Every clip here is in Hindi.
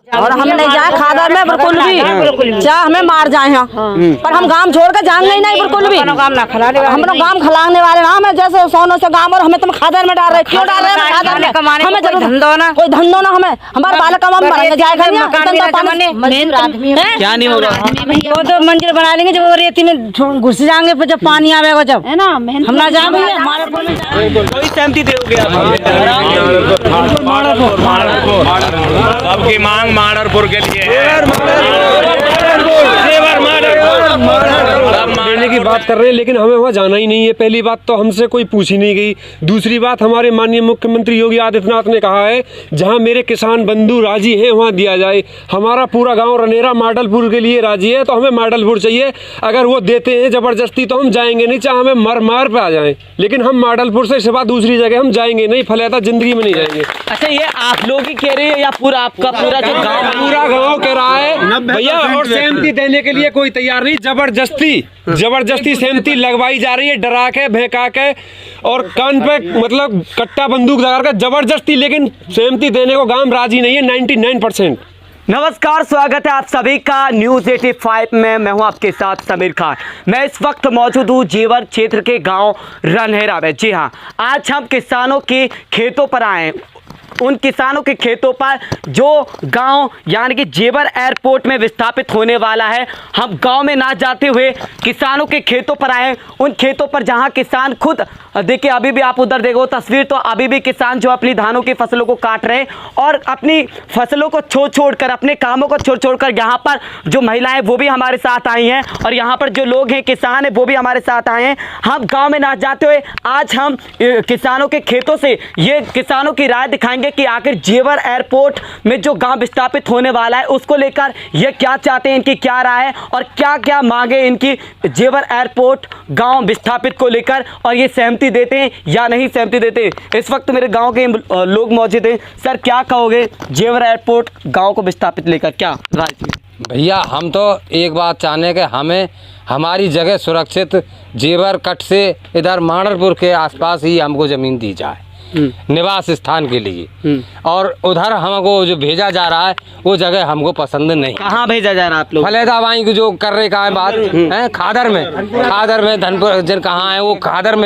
और हम नहीं जाए खादर में बिल्कुल भी, चाहे हमें मार जाए यहाँ, पर हम गांव छोड़ कर जाएंगे ही नहीं बिल्कुल भी। हम लोग गांव खिलाने वाले ना, हमें जैसे सोनों से गांव, और हमें तुम खादर में डाल रहे, क्यों डाल रहे हैं खादर में? हमें कोई धंधो ना, हमें हमारे बालक का हम मरेंगे जाएगा क्या नहीं होगा। वो तो मंजिल बना लेंगे जब रेती में घुस जाएंगे, जब पानी आवेगा जब, है ना, हम ना जाएंगे। हमारे कोई सहमति दोगे आप? सबकी मांग माडरपुर के लिए देने की बात कर रहे हैं, लेकिन हमें वहाँ जाना ही नहीं है। पहली बात तो हमसे कोई पूछी नहीं गई। दूसरी बात, हमारे माननीय मुख्यमंत्री योगी आदित्यनाथ ने कहा है जहाँ मेरे किसान बंधु राजी हैं वहाँ दिया जाए। हमारा पूरा गांव रनेरा माडलपुर के लिए राजी है, तो हमें माडलपुर चाहिए। अगर वो देते हैं जबरदस्ती तो हम जाएंगे नहीं, चाहे हमें मार पे आ जाए, लेकिन हम माडलपुर से सिवा दूसरी जगह हम जाएंगे नहीं, फलैता जिंदगी में नहीं जाएंगे। अच्छा, ये आप लोग ही कह रहे हैं या पूरा आपका पूरा जो गाँव? पूरा गाँव कह रहा है भैया, और सहमति देने के लिए कोई तैयार नहीं। जबरदस्ती सहमति लगवाई जा रही है, डरा के भहका के और कान पे मतलब कट्टा बंदूक लगा कर जबरदस्ती, लेकिन सहमति देने को गांव राजी नहीं है 99%। नमस्कार, स्वागत है आप सभी का न्यूज़ 85 में। मैं हूं आपके साथ समीर खान। मैं इस वक्त मौजूद हूं जेवर क्षेत्र के गांव रनहेरा में। जी हां, आज हम किसानों के खेतों पर आए हैं। उन किसानों के खेतों पर जो गांव यानी कि जेवर एयरपोर्ट में विस्थापित होने वाला है, हम गांव में ना जाते हुए किसानों के खेतों पर आए। उन खेतों पर जहां किसान खुद, देखिए अभी भी आप उधर देखो तस्वीर, तो अभी भी किसान जो अपनी धानों की फसलों को काट रहे हैं और अपनी फसलों को छोड़ कर, अपने कामों को छोड़ कर यहाँ पर जो महिलाएं वो भी हमारे साथ आई हैं और यहाँ पर जो लोग हैं किसान हैं वो भी हमारे साथ आए हैं। हम गाँव में ना जाते हुए आज हम किसानों के खेतों से ये किसानों की राय दिखाएंगे कि आखिर जेवर एयरपोर्ट में जो गांव विस्थापित होने वाला है उसको लेकर ये क्या चाहते हैं, इनकी क्या राय है और क्या क्या मांगे इनकी जेवर एयरपोर्ट गांव विस्थापित को लेकर, और ये सहमति देते हैं या नहीं सहमति देते। इस वक्त मेरे गांव के लोग मौजूद हैं। सर, क्या कहोगे जेवर एयरपोर्ट गांव को विस्थापित लेकर, क्या राय थी? भैया, हम तो एक बात चाहने के हमें हमारी जगह सुरक्षित जेवर कट से इधर माडरपुर के आसपास ही हमको ज़मीन दी जाए निवास स्थान के लिए, और उधर हमको जो भेजा जा रहा है वो जगह हमको पसंद नहीं। कहाँ भेजा जा रहा है आप लोग? फलेदा वाई जो कर रहे कहाँ बात है, खादर में धनपुर जन कहाँ है वो खादर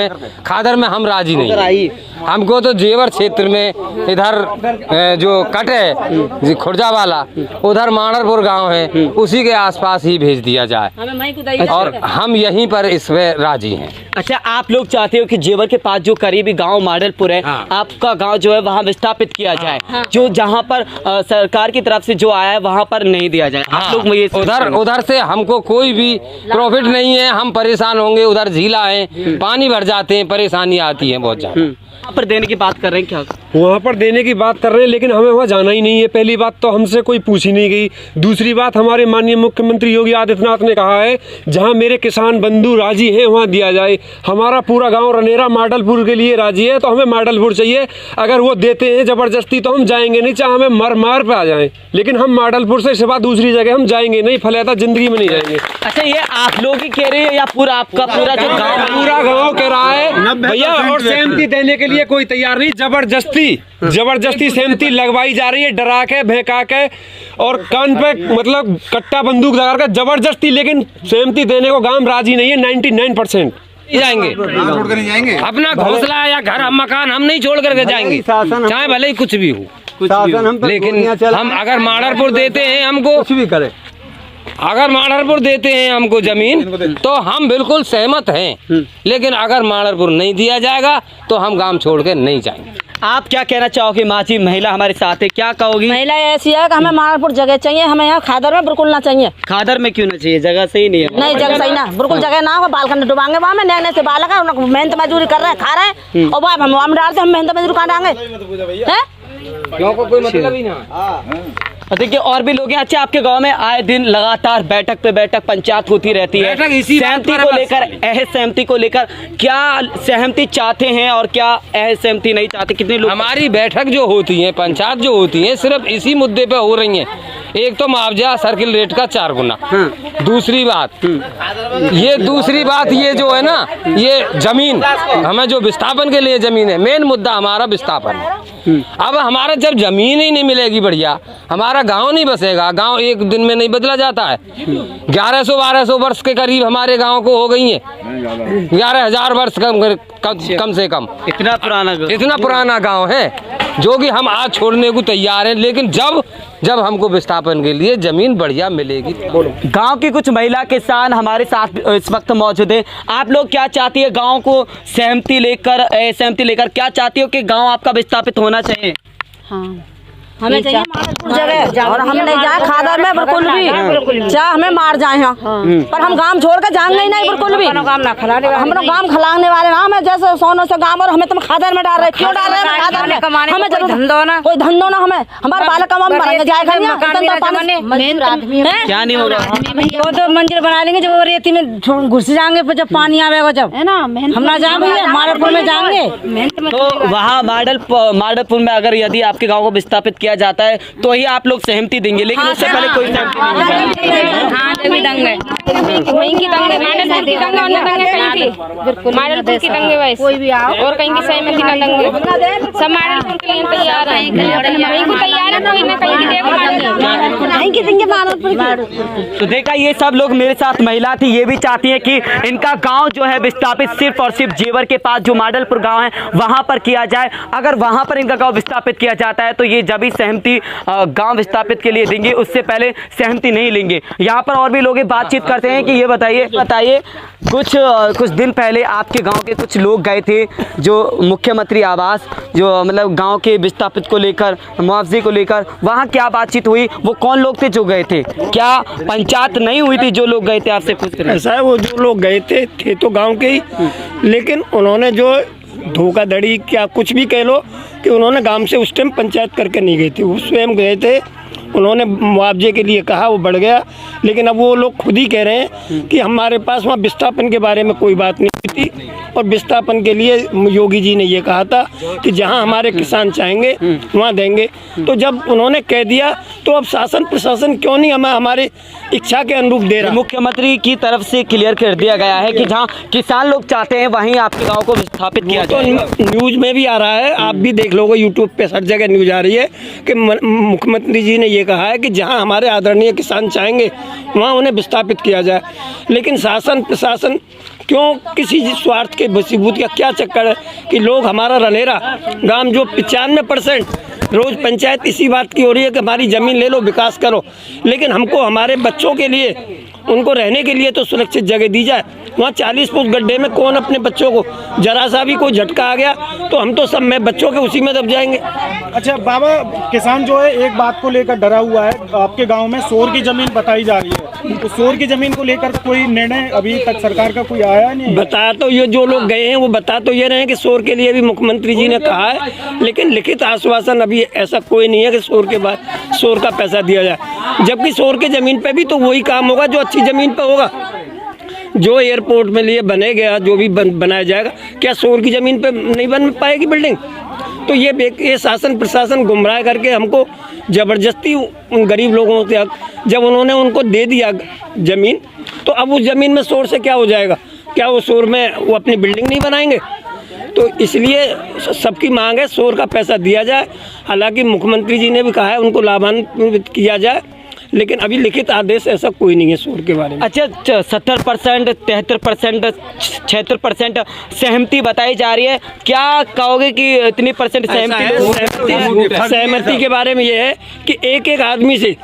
में हम राजी नहीं। हमको तो जेवर क्षेत्र में इधर जो कट है खुर्जा वाला, उधर माडरपुर गांव है, उसी के आसपास ही भेज दिया जाए और हम यहीं पर इसमें राजी हैं। अच्छा, आप लोग चाहते हो कि जेवर के पास जो करीबी गांव माडलपुर है, आपका गांव जो है वहां विस्थापित किया जाए, जो जहां पर सरकार की तरफ से जो आया है वहां पर नहीं दिया जाए। आप लोग ये उधर से हमको कोई भी प्रॉफिट नहीं है, हम परेशान होंगे। उधर झीला है, पानी भर जाते हैं, परेशानी आती है बहुत ज्यादा। वहाँ पर देने की बात कर रहे हैं, क्या वहाँ पर देने की बात कर रहे हैं, लेकिन हमें वहाँ जाना ही नहीं है। पहली बात तो हमसे कोई पूछी नहीं गई। दूसरी बात, हमारे माननीय मुख्यमंत्री योगी आदित्यनाथ ने कहा है जहाँ मेरे किसान बंधु राजी हैं वहाँ दिया जाए। हमारा पूरा गांव रनेरा माडलपुर के लिए राजी है, तो हमें माडलपुर चाहिए। अगर वो देते हैं जबरदस्ती तो हम जाएंगे नहीं, चाहे हमें मार पे आ जाए, लेकिन हम माडलपुर से सिवा दूसरी जगह हम जाएंगे नहीं, फलैता जिंदगी में नहीं जाएंगे। अच्छा, ये आप लोग ही कह रहे हैं या पूरा आपका पूरा जो गाँव? पूरा गाँव कह रहा है भैया, और सहमति देने के लिए कोई तैयार नहीं। जबरदस्ती सहमति लगवाई जा रही है, डरा के भहका के और कान पे मतलब कट्टा बंदूक लगा कर जबरदस्ती, लेकिन सहमति देने को गांव राजी नहीं है 99%। जाएंगे छोड़ कर नहीं जाएंगे, अपना घोंसला या घर मकान हम नहीं छोड़ करके जाएंगे, चाहे भले ही कुछ भी हो। लेकिन हम अगर माडरपुर देते हैं हमको, कुछ भी करे, अगर माडरपुर देते हैं हमको जमीन तो हम बिल्कुल सहमत हैं, लेकिन अगर माडरपुर नहीं दिया जाएगा तो हम गांव छोड़ के नहीं जाएंगे। आप क्या कहना चाहोगे? माँ जी, महिला हमारे साथ है, क्या कहोगी? महिला ऐसी है कि हमें माडलपुर जगह चाहिए, हमें यहाँ खादर में बिल्कुल ना चाहिए। खादर में क्यों ना चाहिए? जगह सही नहीं है। नहीं, जगह सही ना, बिल्कुल जगह ना हो। बालकन डुबाएंगे वहाँ में, नए से बालक है, उनको मेहनत मजदूरी कर रहे हैं, खा रहे हैं, और वहाँ हम डालते, हम मेहनत मजदूरी कहाँ डालेंगे? कोई मतलब ही ना। देखिए और भी लोग हैं। अच्छा, आपके गांव में आए दिन लगातार बैठक पे बैठक पंचायत होती रहती है, सहमति को लेकर, सहमति को लेकर क्या सहमति चाहते हैं और क्या सहमति नहीं चाहते? कितने लोग? हमारी बैठक जो होती है, पंचायत जो होती है, सिर्फ इसी मुद्दे पे हो रही है। एक तो मुआवजा सर्किल रेट का 4 गुना, दूसरी बात ये जो है ना, ये जमीन हमें जो विस्थापन के लिए जमीन है, मेन मुद्दा हमारा विस्थापन है। अब हमारा जब जमीन ही नहीं मिलेगी बढ़िया, हमारा गांव नहीं बसेगा। गांव एक दिन में नहीं बदला जाता है। 1100-1200 वर्ष के करीब हमारे गांव को हो गई है, 11,000 वर्ष कम से कम इतना पुराना गांव है, जो कि हम आज छोड़ने को तैयार हैं। लेकिन जब हमको विस्थापन के लिए जमीन बढ़िया मिलेगी। गांव की कुछ महिला किसान हमारे साथ इस वक्त मौजूद है। आप लोग क्या चाहती है? गांव को सहमति लेकर क्या चाहती हो कि गांव आपका विस्थापित होना चाहिए? हाँ, हमें चाहिए जगह, और हम नहीं जाए खादर में बिल्कुल भी, चाहे हमें मार जाए यहाँ, पर हम गांव छोड़ के जाएंगे ही नहीं बिल्कुल भी। हम लोग गांव खिलाने वाले ना, हमें जैसे सोनों से गांव, और हमें तुम खादर में डाल रहे, क्यों डाल रहे हैं खादर में? हमें जरूर कोई धंधो ना, हमें हमारे बालक हम मरेंगे जाए क्या नहीं होगा? वो तो मंजिल बना लेंगे जब रेती में घुस जाएंगे, जब पानी आवेगा, जब है ना हम ना जाएंगे माडलपुर में जाएंगे। तो वहाँ माडलपुर में अगर यदि आपके गाँव को विस्थापित किया जाता है तो ही आप लोग सहमति देंगे, लेकिन उससे पहले कोई सहमति नहीं देंगे। कोई भी आओ और कहीं की सहमति न देंगे, सब माडलपुर के लिए तैयार है, कहीं को तैयार है, कोई ना कहीं की देंगे। तो देखा, ये सब लोग मेरे साथ महिला थी, ये भी चाहती है कि इनका गांव जो है विस्थापित सिर्फ और सिर्फ जेवर के पास जो माडलपुर गांव है वहां पर किया जाए। अगर वहां पर इनका गांव विस्थापित किया जाता है तो ये जब भी सहमति गांव विस्थापित के लिए देंगे, उससे पहले सहमति नहीं लेंगे। यहाँ पर और भी लोग बातचीत करते हैं कि ये बताइए कुछ दिन पहले आपके गांव के कुछ लोग गए थे जो मुख्यमंत्री आवास, जो मतलब गांव के विस्थापित को लेकर, मुआवजे को लेकर, वहाँ क्या बातचीत हुई? वो कौन लोग थे जो गए थे? क्या पंचायत नहीं हुई थी जो लोग गए थे? आपसे पूछ रहे हैं। ऐसा है, वो जो लोग गए थे तो गांव के ही, लेकिन उन्होंने जो धोखाधड़ी क्या कुछ भी कह लो कि उन्होंने गांव से उस टाइम पंचायत करके नहीं गए थे, वो स्वयं गए थे। उन्होंने मुआवजे के लिए कहा, वो बढ़ गया, लेकिन अब वो लोग खुद ही कह रहे हैं कि हमारे पास वहाँ विस्थापन के बारे में कोई बात नहीं हुई थी, और विस्थापन के लिए योगी जी ने ये कहा था कि जहाँ हमारे किसान चाहेंगे वहाँ देंगे। तो जब उन्होंने कह दिया तो अब शासन प्रशासन क्यों नहीं हमें हमारे इच्छा के अनुरूप दे रहा? मुख्यमंत्री की तरफ से क्लियर कर दिया गया है कि जहाँ किसान लोग चाहते हैं वहीं आपके गाँव को विस्थापित किया जाए। तो न्यूज़ में भी आ रहा है, आप भी देख लोगे, यूट्यूब पे हर जगह न्यूज़ आ रही है कि मुख्यमंत्री जी ने ये कहा है कि जहां हमारे आदरणीय किसान चाहेंगे वहां उन्हें विस्थापित किया जाए। लेकिन शासन प्रशासन क्यों किसी स्वार्थ के बसीबूत का क्या चक्कर है कि लोग हमारा रनेरा गांव जो 95% रोज पंचायत इसी बात की हो रही है कि हमारी ज़मीन ले लो, विकास करो, लेकिन हमको हमारे बच्चों के लिए, उनको रहने के लिए तो सुरक्षित जगह दी जाए। वहाँ 40 फुट गड्ढे में कौन अपने बच्चों को, जरा सा भी कोई झटका आ गया तो हम तो सब में बच्चों के उसी में दब जाएंगे। अच्छा बाबा, किसान जो है एक बात को लेकर डरा हुआ है, आपके गांव में सोर की जमीन बताई जा रही है, तो सोर की जमीन को लेकर कोई निर्णय अभी तक सरकार का कोई आया नहीं? बता तो ये जो लोग गए हैं वो बता तो ये रहे हैं कि सोर के लिए भी मुख्यमंत्री जी ने कहा है, लेकिन लिखित आश्वासन अभी ऐसा कोई नहीं है कि सोर के बाद सोर का पैसा दिया जाए। जबकि सोर के ज़मीन पे भी तो वही काम होगा जो अच्छी ज़मीन पे होगा, जो एयरपोर्ट में लिए बनेगा, जो भी बनाया जाएगा, क्या सोर की ज़मीन पे नहीं बन पाएगी बिल्डिंग? तो ये शासन प्रशासन गुमराह करके हमको ज़बरदस्ती उन गरीब लोगों से, जब उन्होंने उनको दे दिया ज़मीन, तो अब उस ज़मीन में शोर से क्या हो जाएगा? क्या वो शोर में वो अपनी बिल्डिंग नहीं बनाएंगे? तो इसलिए सबकी मांग है शोर का पैसा दिया जाए। हालांकि मुख्यमंत्री जी ने भी कहा है उनको लाभान्वित किया जाए, लेकिन अभी लिखित आदेश ऐसा कोई नहीं है शोर के बारे में। अच्छा, 70%, 73%, 76% सहमति बताई जा रही है, क्या कहोगे कि इतनी परसेंट सहमति के बारे में ये है कि एक एक आदमी से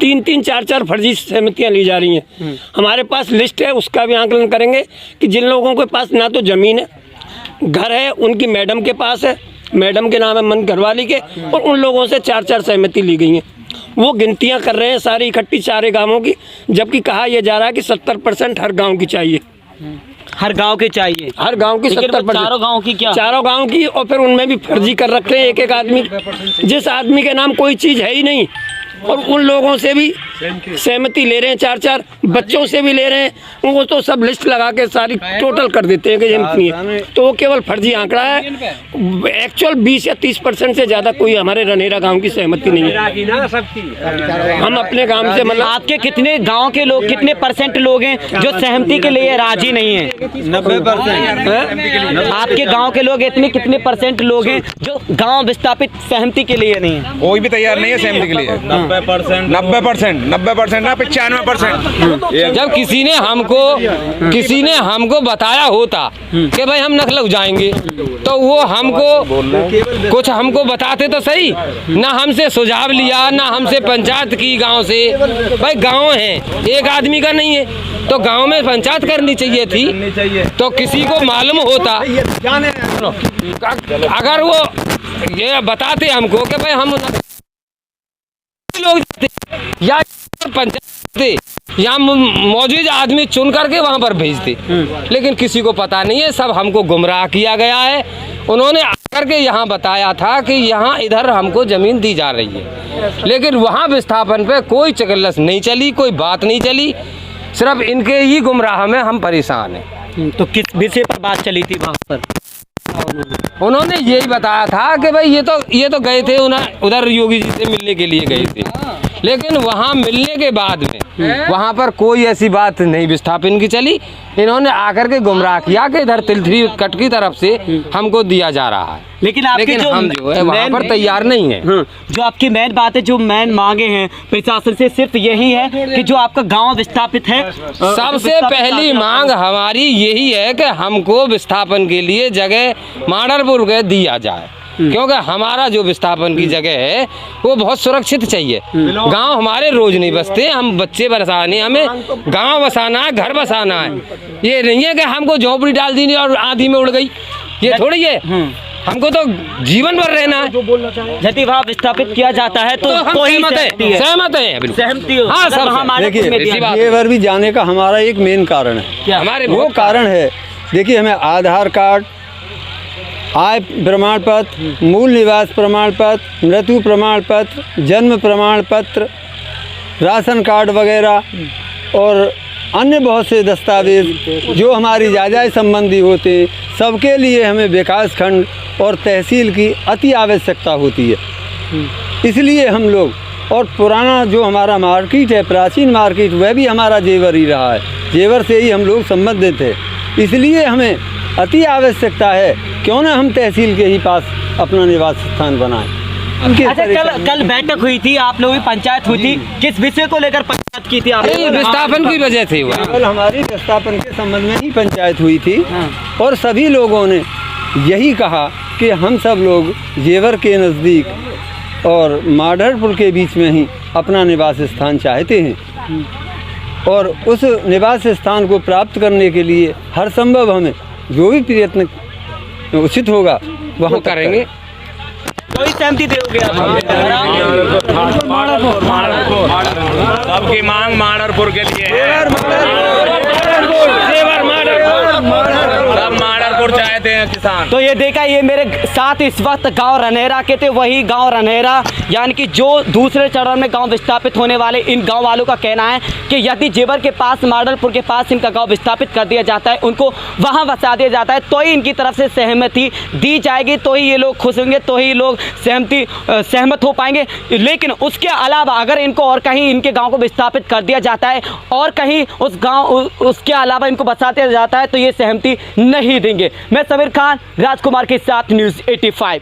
3-3, 4-4 फर्जी सहमतियाँ ली जा रही हैं। हमारे पास लिस्ट है, उसका भी आंकलन करेंगे कि जिन लोगों के पास ना तो ज़मीन है, घर है, उनकी मैडम के पास है, मैडम के नाम है मन घरवाली के, और उन लोगों से 4-4 सहमति ली गई हैं। वो गिनतियां कर रहे हैं सारी इकट्ठी सारे गांवों की, जबकि कहा यह जा रहा है कि 70% हर गांव की चाहिए, हर गांव के चाहिए, हर गांव की 70%। चारों गांव की क्या? चारों गांव की, और फिर उनमें भी फर्जी कर रखे हैं एक एक आदमी, जिस आदमी के नाम कोई चीज़ है ही नहीं, और उन लोगों से भी सहमति ले रहे हैं, 4-4 बच्चों से भी ले रहे हैं। वो तो सब लिस्ट लगा के सारी टोटल कर देते हैं कि ये नहीं है, तो वो केवल फर्जी आंकड़ा है। एक्चुअल 20 या 30% से ज़्यादा कोई हमारे रनेरा गांव की सहमति नहीं है। हम अपने गांव से मतलब आपके कितने गांव के लोग, कितने परसेंट लोग हैं जो सहमति के लिए राजी नहीं है? 90%। आपके गांव के लोग इतने कितने परसेंट लोग हैं जो गांव विस्थापित सहमति के लिए नहीं है? कोई भी तैयार नहीं है सहमति के लिए। 90% ना 95%। जब किसी ने हमको बताया होता कि भाई हम नखलऊ जाएंगे, तो वो हमको बताते तो सही। ना हमसे सुझाव लिया, ना हमसे पंचायत की गांव से। भाई गांव है, एक आदमी का नहीं है, तो गांव में पंचायत करनी चाहिए थी। तो किसी को मालूम होता, अगर वो ये बताते हमको कि भाई हम लोग या पंचायत या मौजूद आदमी चुन करके वहां पर भेजते, लेकिन किसी को पता नहीं है। सब हमको गुमराह किया गया है। उन्होंने आकर के यहाँ बताया था कि यहाँ इधर हमको जमीन दी जा रही है, लेकिन वहाँ विस्थापन पे कोई चकल्लस नहीं चली, कोई बात नहीं चली। सिर्फ इनके ही गुमराह में हम परेशान हैं। तो किस विषय पर बात चली थी वहाँ पर? उन्होंने यही बताया था कि भाई ये तो गए थे उधर योगी जी से मिलने के लिए गए थे, लेकिन वहाँ मिलने के बाद में वहाँ पर कोई ऐसी बात नहीं विस्थापन की चली। इन्होंने आकर के गुमराह किया कि इधर तिलथरी कट की तरफ से हमको दिया जा रहा है, लेकिन हम जो है वहाँ पर तैयार नहीं है। जो आपकी मेन बात है, जो मेन मांगे हैं प्रशासन से, सिर्फ यही है कि जो आपका गांव विस्थापित है, सबसे पहली मांग हमारी यही है कि हमको विस्थापन के लिए जगह माडरपुर के दिया जाए, क्योंकि हमारा जो विस्थापन की जगह है वो बहुत सुरक्षित चाहिए। गांव हमारे रोज नहीं बसते, हम बच्चे बसाने, हमें गांव बसाना है, घर बसाना है। ये नहीं है कि हमको झोपड़ी डाल दी और आधी में उड़ गई, ये थोड़ी है। हमको तो जीवन भर रहना है। यदि वहाँ विस्थापित किया जाता है तो सहमत है, सहमति। हाँ सब। देखिए, जेवर भी जाने का हमारा एक मेन कारण है। हमारे वो कारण है, देखिए, हमें आधार कार्ड, आय प्रमाण पत्र, मूल निवास प्रमाण पत्र, मृत्यु प्रमाण पत्र, जन्म प्रमाण पत्र, राशन कार्ड वगैरह और अन्य बहुत से दस्तावेज जो हमारी जायदाद संबंधी होते हैं, सबके लिए हमें विकास खंड और तहसील की अति आवश्यकता होती है। इसलिए हम लोग, और पुराना जो हमारा मार्केट है, प्राचीन मार्केट, वह भी हमारा जेवर ही रहा है। जेवर से ही हम लोग संबंधित है, इसलिए हमें अति आवश्यकता है, क्यों ना हम तहसील के ही पास अपना निवास स्थान बनाएं। अच्छा, कल बैठक हुई थी, आप लोगों की पंचायत हुई थी, किस विषय को लेकर पंचायत की थी? विस्थापन की वजह से हुआ। केवल हमारी विस्थापन के संबंध में ही पंचायत हुई थी, और सभी लोगों ने यही कहा कि हम सब लोग जेवर के नज़दीक और माडरपुर के बीच में ही अपना निवास स्थान चाहते हैं, और उस निवास स्थान को प्राप्त करने के लिए हर संभव हमें जो भी प्रयत्न उचित होगा वह करेंगे। कोई सहमति दोगे? सबकी मांग माडरपुर के लिए है। सब माडरपुर चाहते हैं किसान। तो ये देखा, ये मेरे साथ इस वक्त गांव रनहेरा के थे, वही गांव रनहेरा, यानी कि जो दूसरे चरण में गांव विस्थापित होने वाले इन गांव वालों का कहना है कि यदि जेवर के पास, माडरपुर के पास इनका गांव विस्थापित कर दिया जाता है, उनको वहां बसा दिया जाता है, तो ही इनकी तरफ से सहमति दी जाएगी, तो ही ये लोग खुश होंगे, तो ही लोग सहमत हो पाएंगे। लेकिन उसके अलावा अगर इनको और कहीं इनके गाँव को विस्थापित कर दिया जाता है और कहीं उसके अलावा इनको बसा दिया जाता है, तो ये सहमति नहीं देंगे। मैं समीर खान राजकुमार के साथ न्यूज़ 85।